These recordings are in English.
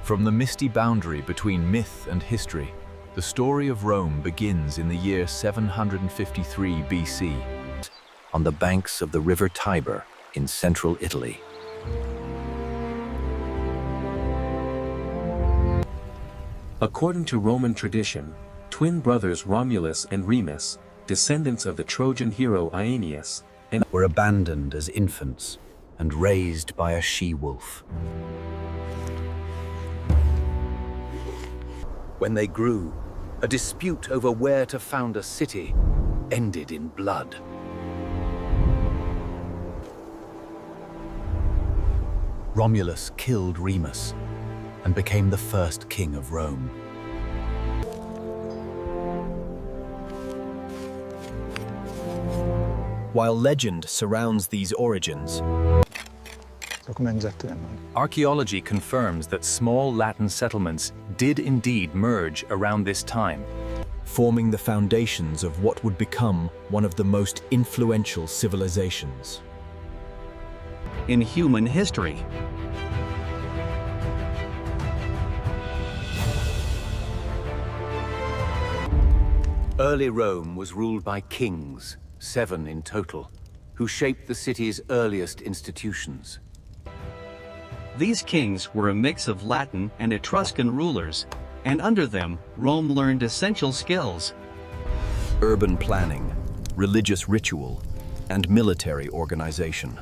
From the misty boundary between myth and history, the story of Rome begins in the year 753 BC, on the banks of the River Tiber in central Italy. According to Roman tradition, twin brothers Romulus and Remus, descendants of the Trojan hero Aeneas, were abandoned as infants and raised by a she-wolf. When they grew, a dispute over where to found a city ended in blood. Romulus killed Remus and became the first king of Rome. While legend surrounds these origins, archaeology confirms that small Latin settlements did indeed merge around this time, forming the foundations of what would become one of the most influential civilizations in human history. Early Rome was ruled by kings, 7 in total, who shaped the city's earliest institutions. These kings were a mix of Latin and Etruscan rulers, and under them, Rome learned essential skills: urban planning, religious ritual, and military organization.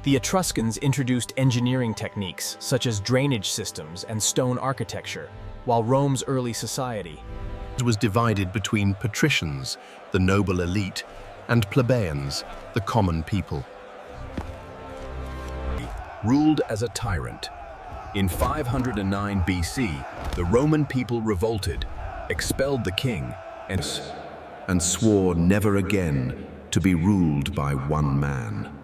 The Etruscans introduced engineering techniques such as drainage systems and stone architecture, while Rome's early society was divided between patricians, the noble elite, and plebeians, the common people. Ruled as a tyrant. In 509 BC, the Roman people revolted, expelled the king, and swore never again to be ruled by one man.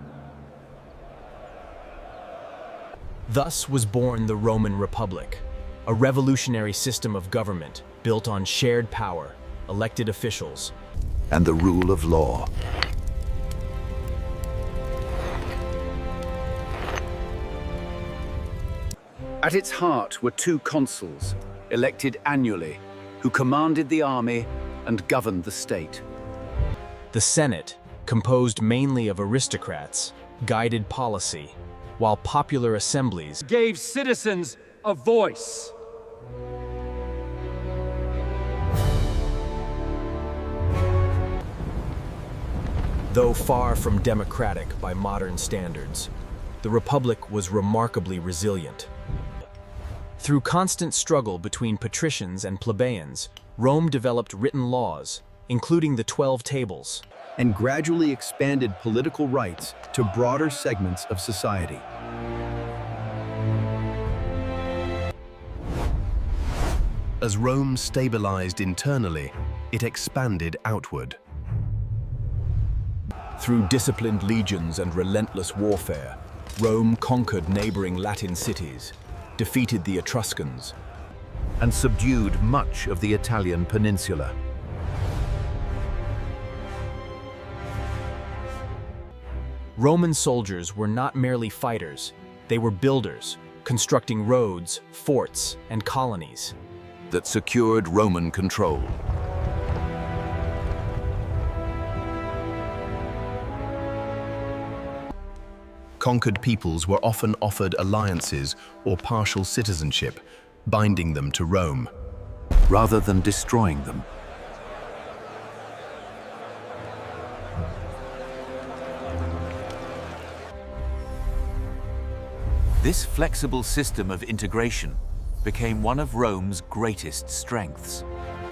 Thus was born the Roman Republic, a revolutionary system of government built on shared power, elected officials, and the rule of law. At its heart were 2 consuls, elected annually, who commanded the army and governed the state. The Senate, composed mainly of aristocrats, guided policy, while popular assemblies gave citizens a voice. Though far from democratic by modern standards, the Republic was remarkably resilient. Through constant struggle between patricians and plebeians, Rome developed written laws, including the 12 Tables, and gradually expanded political rights to broader segments of society. As Rome stabilized internally, it expanded outward. Through disciplined legions and relentless warfare, Rome conquered neighboring Latin cities, defeated the Etruscans, and subdued much of the Italian peninsula. Roman soldiers were not merely fighters, they were builders, constructing roads, forts, and colonies that secured Roman control. Conquered peoples were often offered alliances or partial citizenship, binding them to Rome, rather than destroying them. This flexible system of integration became one of Rome's greatest strengths.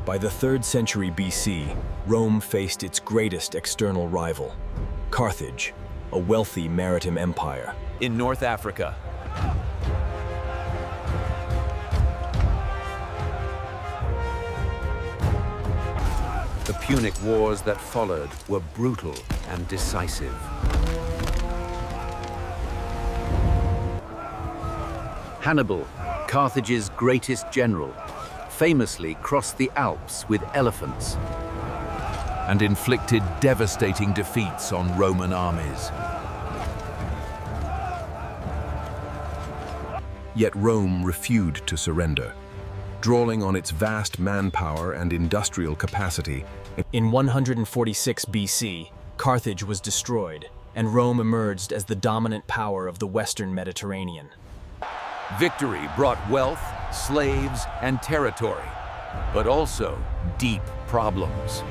By the 3rd century BC, Rome faced its greatest external rival, Carthage, a wealthy maritime empire in North Africa. The Punic Wars that followed were brutal and decisive. Hannibal, Carthage's greatest general, famously crossed the Alps with elephants and inflicted devastating defeats on Roman armies. Yet Rome refused to surrender, drawing on its vast manpower and industrial capacity. In 146 BC, Carthage was destroyed, and Rome emerged as the dominant power of the Western Mediterranean. Victory brought wealth, slaves, and territory, but also deep problems.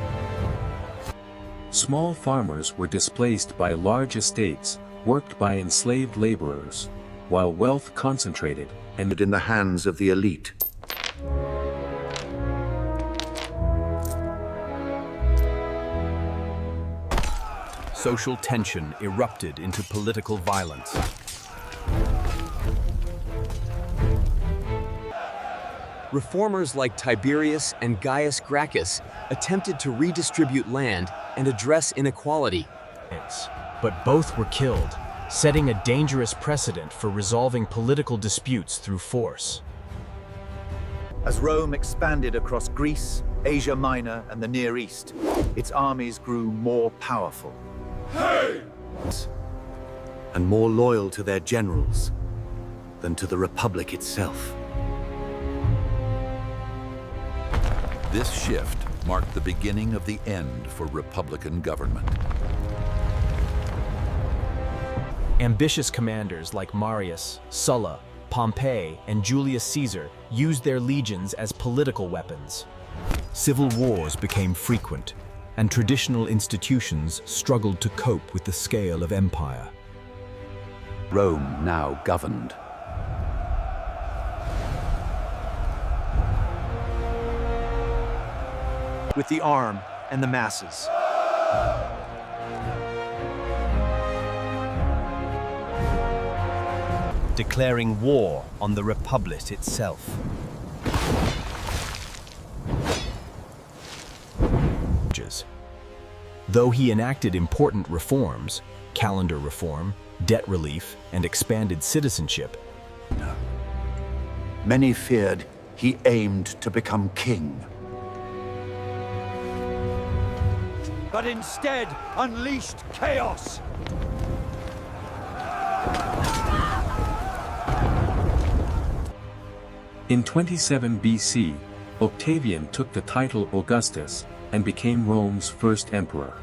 Small farmers were displaced by large estates, worked by enslaved laborers, while wealth concentrated and in the hands of the elite. Social tension erupted into political violence. Reformers like Tiberius and Gaius Gracchus attempted to redistribute land and address inequality. But both were killed, setting a dangerous precedent for resolving political disputes through force. As Rome expanded across Greece, Asia Minor, and the Near East, its armies grew more powerful. And more loyal to their generals than to the Republic itself. This shift marked the beginning of the end for Republican government. Ambitious commanders like Marius, Sulla, Pompey, and Julius Caesar used their legions as political weapons. Civil wars became frequent, and traditional institutions struggled to cope with the scale of empire. Rome now governed. With the arm and the masses. Declaring war on the Republic itself. Though he enacted important reforms, calendar reform, debt relief, and expanded citizenship, Many feared he aimed to become king. But instead unleashed chaos. In 27 BC, Octavian took the title Augustus and became Rome's first emperor.